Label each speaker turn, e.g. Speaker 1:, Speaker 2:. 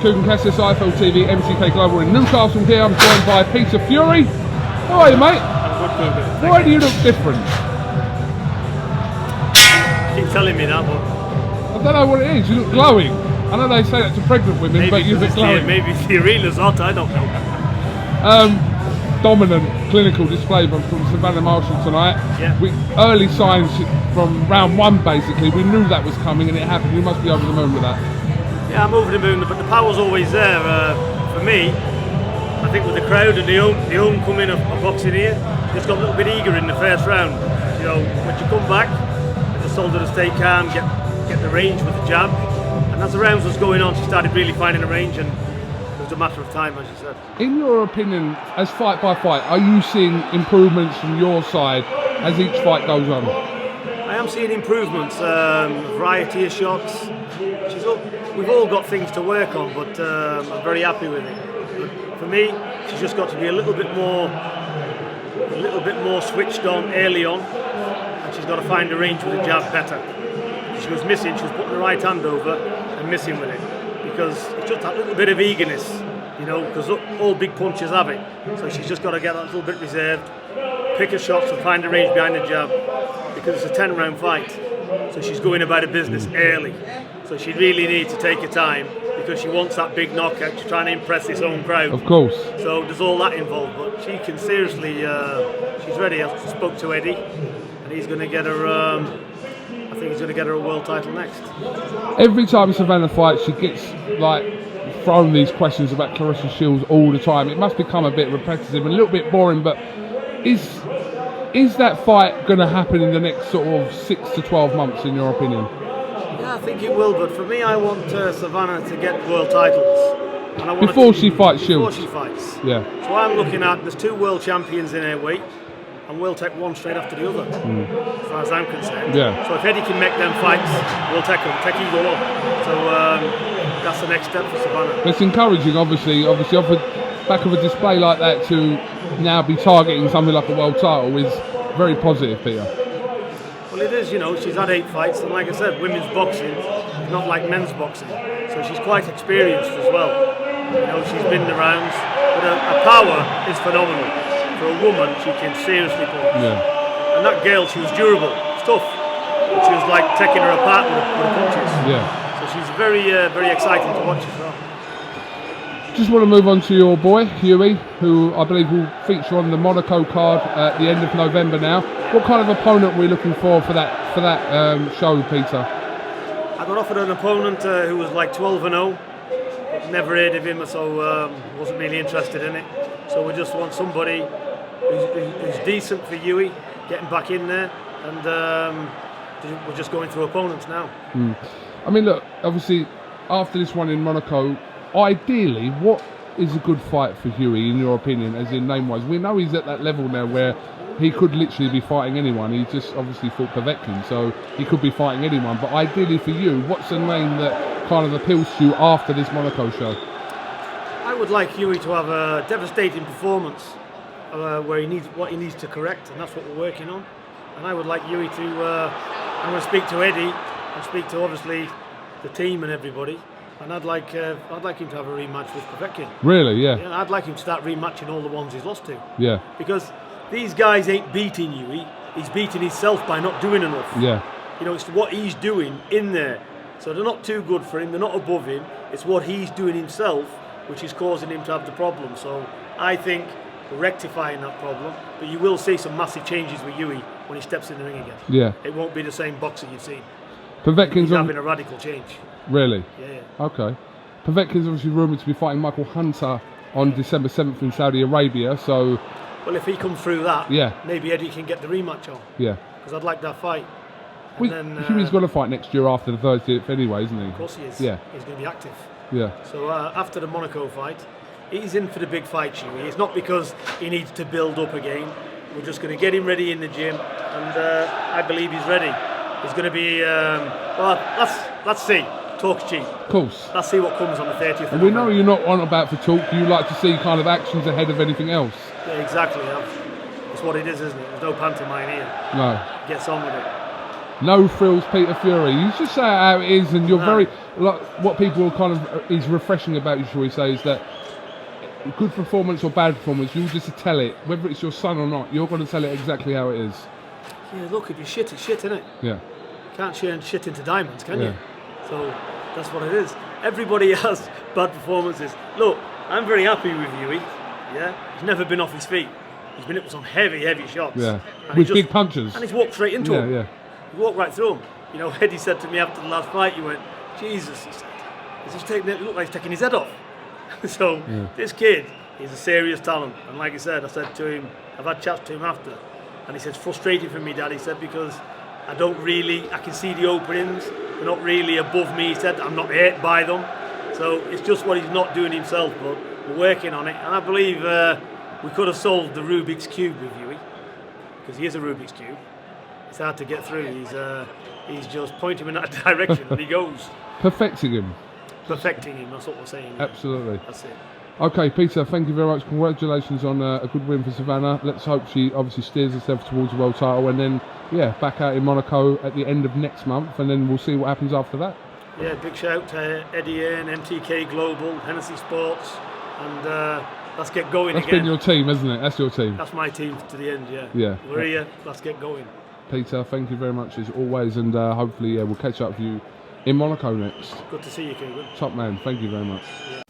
Speaker 1: KUGAN, CASSIUS, IFL TV, MCK Global in Newcastle here. I'm joined by Peter Fury. How are you, mate?
Speaker 2: I'm good, KUGAN.
Speaker 1: Why do you look different?
Speaker 2: Keep telling me that, but
Speaker 1: I don't know what it is. You look glowing. I know they say that to pregnant women,
Speaker 2: maybe
Speaker 1: but you look glowing.
Speaker 2: maybe the arena's hot, I don't know.
Speaker 1: Dominant clinical display from Savannah Marshall tonight.
Speaker 2: Yeah.
Speaker 1: Early signs from round one, basically. We knew that was coming and it happened. You must be over the moon with that.
Speaker 2: Yeah, I'm over the moon, but the power's always there. For me, I think with the crowd and the homecoming of boxing here, just got a little bit eager in the first round. You know, when you come back, I just told her to stay calm, get the range with the jab. And as the rounds was going on, she started really finding the range, and it was a matter of time, as you said.
Speaker 1: In your opinion, as fight by fight, are you seeing improvements from your side as each fight goes on?
Speaker 2: I am seeing improvements, variety of shots. We've all got things to work on, but I'm very happy with it. But for me, she's just got to be a little bit more switched on early on, and she's got to find the range with the jab better. She was missing. She was putting the right hand over and missing with it, because it's just that little bit of eagerness, you know, because all big punchers have it. So she's just got to get that little bit reserved, pick her shots and find the range behind the jab, because it's a 10-round fight. So she's going about her business early. So she really needs to take her time, because she wants that big knockout. She's trying to impress this home crowd.
Speaker 1: Of course.
Speaker 2: So there's all that involved, but she can seriously, she's ready. I spoke to Eddie, and he's going to get her, I think he's going to get her a world title next. Every
Speaker 1: time Savannah fights, she gets like thrown these questions about Claressa Shields all the time. It must become a bit repetitive and a little bit boring, but is that fight going to happen in the next sort of 6 to 12 months, in your opinion?
Speaker 2: Yeah, I think it will, but for me, I want Savannah to get world titles. And I want
Speaker 1: before she fights Shields?
Speaker 2: Before she fights.
Speaker 1: Yeah.
Speaker 2: So I'm looking at, there's 2 world champions in her weight, and we'll take one straight after the other, as far as I'm concerned.
Speaker 1: Yeah.
Speaker 2: So if Eddie can make them fights, we'll take them, take either one. So that's the next step for Savannah.
Speaker 1: It's encouraging, obviously off the back of a display like that, to now be targeting something like a world title is very positive, Peter.
Speaker 2: Well, it is, you know, she's had 8 fights, and like I said, women's boxing is not like men's boxing. So she's quite experienced as well. You know, she's been in the rounds, but her power is phenomenal. For a woman, she can seriously punch.
Speaker 1: Yeah.
Speaker 2: And that girl, she was durable, tough. But she was like taking her apart with the punches.
Speaker 1: Yeah.
Speaker 2: So she's very exciting to watch as well.
Speaker 1: Just want to move on to your boy, Hughie, who I believe will feature on the Monaco card at the end of November now. What kind of opponent are we looking for that show, Peter?
Speaker 2: I got offered an opponent who was like 12-0. Never heard of him, so wasn't really interested in it. So we just want somebody who's decent for Hughie, getting back in there, and we're just going through opponents now.
Speaker 1: I mean, look, obviously, after this one in Monaco, ideally, what is a good fight for Hughie, in your opinion, as in name-wise? We know he's at that level now where he could literally be fighting anyone. He just obviously fought Povetkin, so he could be fighting anyone. But ideally for you, what's a name that kind of appeals to you after this Monaco show?
Speaker 2: I would like Hughie to have a devastating performance where he needs what he needs to correct, and that's what we're working on. And I would like Hughie to, I'm going to speak to Eddie and speak to obviously the team and everybody, and I'd like him to have a rematch with Povetkin.
Speaker 1: Really? Yeah.
Speaker 2: Yeah, I'd like him to start rematching all the ones he's lost to.
Speaker 1: Yeah.
Speaker 2: Because these guys ain't beating Hughie, he's beating himself by not doing enough.
Speaker 1: Yeah.
Speaker 2: You know, it's what he's doing in there. So they're not too good for him, they're not above him, it's what he's doing himself which is causing him to have the problem. So I think we're rectifying that problem, but you will see some massive changes with Hughie when he steps in the ring again.
Speaker 1: Yeah.
Speaker 2: It won't be the same boxer you've seen.
Speaker 1: Povetkin's
Speaker 2: having a radical change.
Speaker 1: Really?
Speaker 2: Yeah.
Speaker 1: Okay. Povetkin's obviously rumoured to be fighting Michael Hunter on December 7th in Saudi Arabia, so...
Speaker 2: Well, if he comes through that,
Speaker 1: yeah,
Speaker 2: maybe Eddie can get the rematch on.
Speaker 1: Yeah.
Speaker 2: Because I'd like that fight.
Speaker 1: Hughie's got to fight next year after the 30th anyway, isn't he?
Speaker 2: Of course he is.
Speaker 1: Yeah.
Speaker 2: He's going to be active.
Speaker 1: Yeah.
Speaker 2: So after the Monaco fight, he's in for the big fight, Hughie. It's not because he needs to build up again. We're just going to get him ready in the gym, and I believe he's ready. He's going to be, well, let's see. Talk's cheap.
Speaker 1: Of course.
Speaker 2: Let's see what comes on the 30th.
Speaker 1: And we know you're not on about for talk. You like to see kind of actions ahead of anything else.
Speaker 2: Yeah, exactly. It's what it is, isn't it? There's no pantomime here.
Speaker 1: No.
Speaker 2: Gets on with it.
Speaker 1: No frills, Peter Fury. You just say it how it is, and you're very like what people kind of is refreshing about you, shall we say, is that good performance or bad performance, you'll just tell it, whether it's your son or not. You're going to tell it exactly how it is.
Speaker 2: Yeah, look, if you shit, it's shit, innit?
Speaker 1: Yeah.
Speaker 2: Can't turn shit into diamonds, can you? So that's what it is. Everybody has bad performances. Look, I'm very happy with Hughie. Yeah, he's never been off his feet. He's been hit with some heavy shots.
Speaker 1: Yeah.
Speaker 2: And
Speaker 1: With big punches.
Speaker 2: And he's walked straight into him.
Speaker 1: Yeah.
Speaker 2: He walked right through him. You know, Eddie said to me after the last fight, he went, Jesus, he said, he's just taking it, looked like he's taking his head off. So this kid is a serious talent. And like I said to him, I've had chats to him after, and he said, it's frustrating for me, Dad, he said, because I can see the openings, they're not really above me, he said, I'm not hit by them. So it's just what he's not doing himself, but we're working on it. And I believe we could have solved the Rubik's Cube with Hughie, because he is a Rubik's Cube. It's hard to get through. He's just pointing him in that direction and he goes.
Speaker 1: Perfecting him,
Speaker 2: that's what we're saying.
Speaker 1: Absolutely.
Speaker 2: That's it.
Speaker 1: Okay, Peter, thank you very much. Congratulations on a good win for Savannah. Let's hope she obviously steers herself towards the world title, and then, back out in Monaco at the end of next month, and then we'll see what happens after that.
Speaker 2: Yeah, big shout out to Eddie Hearn, MTK Global, Hennessy Sports, and let's get going
Speaker 1: That's
Speaker 2: again.
Speaker 1: been your team, hasn't it? That's your team.
Speaker 2: That's my team to the end, yeah.
Speaker 1: Yeah.
Speaker 2: We're here, let's get going.
Speaker 1: Peter, thank you very much as always, and hopefully we'll catch up with you in Monaco next.
Speaker 2: Good to see you, Kugan.
Speaker 1: Top man, thank you very much.
Speaker 2: Yeah.